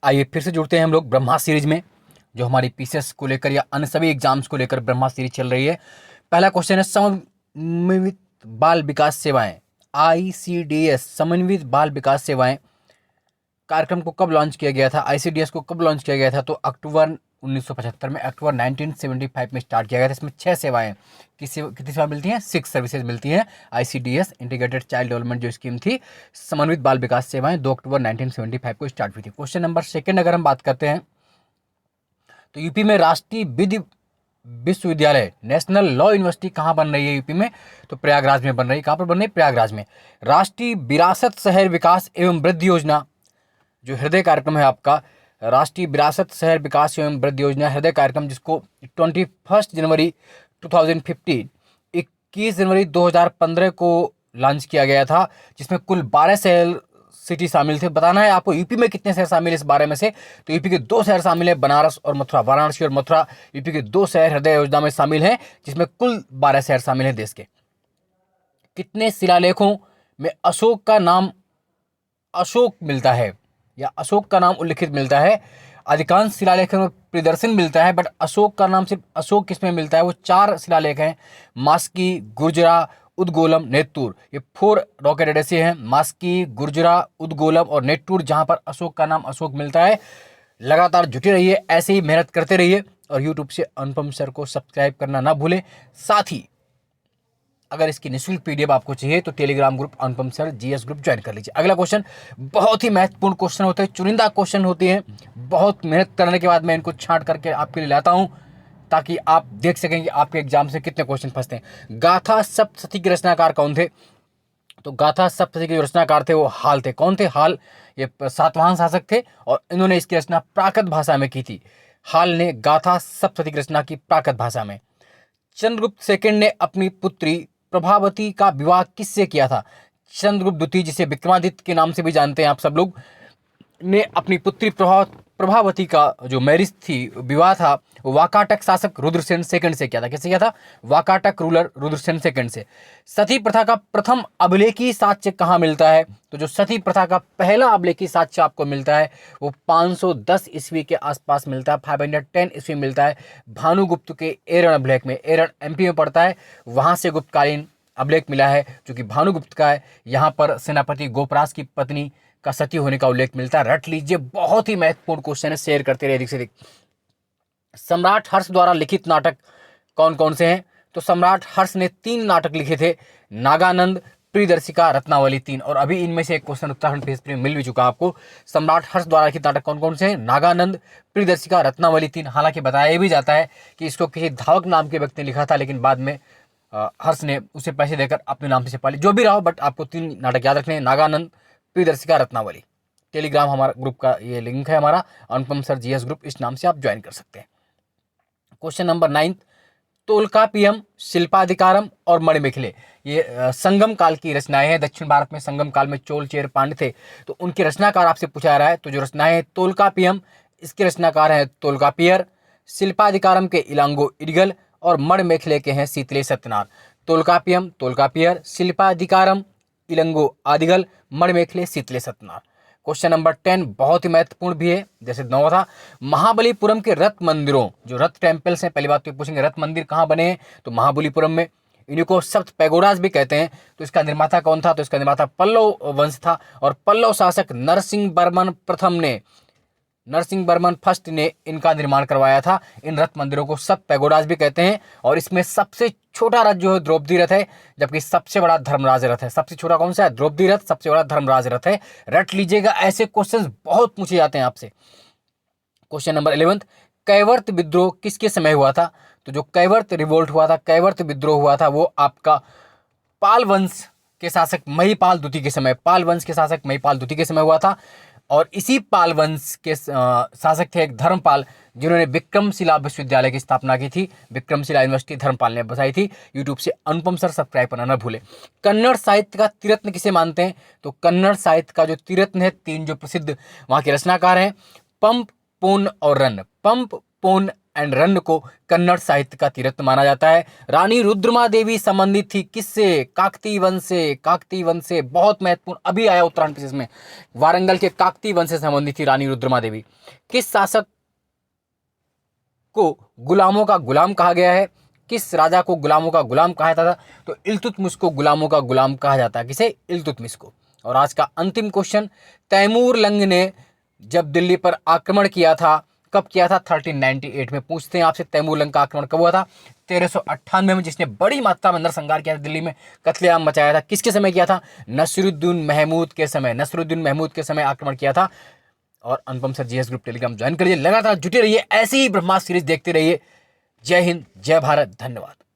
आइए फिर से जुड़ते हैं हम लोग ब्रह्मा सीरीज में, जो हमारी पीसीएस को लेकर या अन्य सभी एग्जाम्स को लेकर ब्रह्मा सीरीज चल रही है। पहला क्वेश्चन है समन्वित बाल विकास सेवाएं, आईसीडीएस समन्वित बाल विकास सेवाएं कार्यक्रम को कब लॉन्च किया गया था? आईसीडीएस को कब लॉन्च किया गया था? तो अक्टूबर 1975 में, अक्टूबर 1975 में स्टार्ट किया गया था। इसमें 6 सेवाएं, कितनी सेवा मिलती हैं? 6 सर्विसेज मिलती हैं। आईसीडीएस इंटीग्रेटेड चाइल्ड डेवलपमेंट जो स्कीम थी, समन्वित बाल विकास सेवाएं 2 अक्टूबर 1975 को स्टार्ट हुई थी। क्वेश्चन नंबर सेकंड अगर हम बात करते हैं तो यूपी में राष्ट्रीय विधि विश्वविद्यालय नेशनल लॉ यूनिवर्सिटी कहाँ बन रही है यूपी में? तो प्रयागराज में बन रही है। कहाँ पर बन रही है? प्रयागराज में। राष्ट्रीय विरासत शहर विकास एवं वृद्धि योजना जो हृदय कार्यक्रम है आपका, राष्ट्रीय विरासत शहर विकास एवं वृद्धि योजना हृदय कार्यक्रम, जिसको 21 जनवरी 2015 21 जनवरी 2015 को लॉन्च किया गया था, जिसमें कुल 12 शहर सिटी शामिल थे। बताना है आपको यूपी में कितने शहर शामिल है इस बारे में से। तो यूपी के 2 शहर शामिल है, बनारस और मथुरा। वाराणसी और मथुरा यूपी के 2 शहर हृदय योजना में शामिल हैं, जिसमें कुल 12 शहर शामिल हैं देश के। कितने शिलालेखों में अशोक का नाम अशोक मिलता है या अशोक का नाम उल्लिखित मिलता है? अधिकांश शिलालेखों में प्रियदर्शन मिलता है, बट अशोक का नाम सिर्फ अशोक किसमें मिलता है? वो 4 शिलालेख हैं, मास्की, गुर्जरा, उदगोलम, नेत्तूर। ये 4 रॉकेट ऐसे हैं, मास्की, गुर्जरा, उदगोलम और नेत्तूर, जहां पर अशोक का नाम अशोक मिलता है। लगातार जुटे रहिए, ऐसे ही मेहनत करते रहिए और यूट्यूब से अनुपम सर को सब्सक्राइब करना ना भूलें। साथ ही अगर इसकी निःशुल्क पीडीएफ आपको चाहिए तो टेलीग्राम ग्रुप अनुपम सर जीएस ग्रुप ज्वाइन कर लीजिए। अगला क्वेश्चन बहुत ही महत्वपूर्ण क्वेश्चन होते हैं, चुनिंदा क्वेश्चन होते हैं। बहुत मेहनत करने के बाद मैं इनको छांट करके आपके लिए लाता हूं, ताकि आप देख सकें कि आपके एग्जाम से कितने क्वेश्चन फंसते हैं। गाथा सप्तशती के रचनाकार कौन थे? तो गाथा सप्तशती के जो रचनाकार थे वो हाल थे। कौन थे? हाल। ये सातवाहन शासक थे और इन्होंने इसकी रचना प्राकृत भाषा में की थी। हाल ने गाथा सप्तशती की रचना की प्राकृत भाषा में। चंद्रगुप्त सेकंड ने अपनी पुत्री प्रभावती का विवाह किससे किया था? चंद्रगुप्त द्वितीय, जिसे विक्रमादित्य के नाम से भी जानते हैं आप सब लोग, ने अपनी पुत्री प्रभावती का जो मैरिज थी, विवाह था, वो वाकाटक शासक रुद्रसेन सेकंड से किया था। किससे किया था? वाकाटक रूलर रुद्रसेन सेकंड से। सती प्रथा का प्रथम अभिलेखी साक्ष्य कहाँ मिलता है? तो जो सती प्रथा का पहला अभिलेखी साक्ष्य आपको मिलता है वो 510 ईस्वी के आसपास मिलता है, 510 ईस्वी मिलता है, भानुगुप्त के एरण अभिलेख में। एरण एमपी में पड़ता है, वहां से गुप्तकालीन अभिलेख मिला है जो कि भानुगुप्त का है। यहाँ पर सेनापति गोपराज की पत्नी का सती होने का उल्लेख मिलता है। रट लीजिए, बहुत ही महत्वपूर्ण क्वेश्चन है, शेयर करते रहिए अधिक से अधिक। सम्राट हर्ष द्वारा लिखित नाटक कौन कौन से हैं? तो सम्राट हर्ष ने 3 नाटक लिखे थे, नागानंद, प्रियदर्शिका, रत्नावली 3। और अभी इनमें से एक क्वेश्चन उत्तराखंड पेज पर मिल भी चुका आपको। सम्राट हर्ष द्वारा लिखित नाटक कौन कौन से हैं? नागानंद, प्रियदर्शिका, रत्नावली 3। हालांकि बताया भी जाता है कि इसको किसी धावक नाम के व्यक्ति ने लिखा था, लेकिन बाद में हर्ष ने उसे पैसे देकर अपने नाम से छपा ली। जो भी रहा हो, बट आपको 3 नाटक याद रखने हैं, नागानंद, प्रियदर्शिका, रत्नावली। टेलीग्राम हमारा ग्रुप का ये लिंक है, हमारा अनुपम सर जीएस ग्रुप, इस नाम से आप ज्वाइन कर सकते हैं। क्वेश्चन नंबर 9, तोलकापियम, शिल्पाधिकारम और मणिमेखले, ये संगम काल की रचनाएं हैं। दक्षिण भारत में संगम काल में चोल चेर पांड्य थे, तो उनके रचनाकार आपसे पूछा जा रहा है। तो जो रचनाएं तोलकापियम, इसके रचनाकार हैं तोलकापियर, शिल्पाधिकारम के इलांगो इडिगल और मणिमेखले के हैं शीतले सत्यनारायण। तोलकापियम तोलकापियर, शिल्पाधिकारम इलंगो आदिगल, मणिमेखले शीतले सत्यनारायण। क्वेश्चन नंबर 10 बहुत ही महत्वपूर्ण भी है, जैसे 9 था। महाबलीपुरम के रथ मंदिरों, जो रथ टेम्पल्स हैं, पहली बात तो पूछेंगे रथ मंदिर कहाँ बने हैं? तो महाबलीपुरम में। इन्हीं को सप्त पैगोडास भी कहते हैं। तो इसका निर्माता कौन था? तो इसका निर्माता पल्लव वंश था, और पल्लव शासक नरसिंह वर्मन फर्स्ट ने इनका निर्माण करवाया था। इन रथ मंदिरों को सब पैगोडास भी कहते हैं। और इसमें सबसे छोटा रथ जो है द्रौपदी रथ है, जबकि सबसे बड़ा धर्मराज रथ है। सबसे छोटा कौन सा है? द्रौपदी रथ। सबसे बड़ा धर्मराज रथ है। रट लीजिएगा, ऐसे क्वेश्चंस बहुत पूछे जाते हैं आपसे। क्वेश्चन नंबर 11, कैवर्त विद्रोह किसके समय हुआ था? तो जो कैवर्त रिवोल्ट हुआ था, कैवर्त विद्रोह हुआ था, वो आपका पाल वंश के शासक महिपाल द्वितीय के समय, पाल वंश के शासक महिपाल द्वितीय के समय हुआ था। और इसी पाल वंश के शासक थे एक धर्मपाल, जिन्होंने विक्रमशिला विश्वविद्यालय की स्थापना की थी। विक्रमशिला यूनिवर्सिटी धर्मपाल ने बसाई थी। यूट्यूब से अनुपम सर सब्सक्राइब करना न भूले। कन्नड़ साहित्य का तिरत्न किसे मानते हैं? तो कन्नड़ साहित्य का जो तिरत्न है, 3 जो प्रसिद्ध वहाँ के रचनाकार हैं, पंप, पोन और रन। पंप, पोन एंड रन को कन्नड़ साहित्य का तीर्थ माना जाता है। रानी रुद्रमादेवी संबंधित थी किससे? काकतीय वंश से। काकतीय वंश से, बहुत महत्वपूर्ण, अभी आया उत्तरायण पीसीएस में। वारंगल के काकतीय वंश से संबंधित थी रानी रुद्रमादेवी। किस शासक को गुलामों का गुलाम कहा गया है? किस राजा को गुलामों का गुलाम कहा जाता था? तो इल्तुतमिश को गुलामों का गुलाम कहा जाता है। किसे? इल्तुतमिश को। और आज का अंतिम क्वेश्चन, तैमूर लंग ने जब दिल्ली पर आक्रमण किया था, कब किया था? 1398 में। पूछते हैं आपसे, तैमूर लंग का आक्रमण कब हुआ था? 1398 में, जिसने बड़ी मात्रा में नरसंहार किया था, दिल्ली में कत्लेआम मचाया था। किसके समय किया था? नसरुद्दीन महमूद के समय। नसरुद्दीन महमूद के समय आक्रमण किया था। और Anupam sir GS group Telegram join करिए, लगातार जुटे रहिए, ऐसी ही ब्रह्मास्त्र सीरीज देखते रहिए। जय हिंद, जय भारत, धन्यवाद।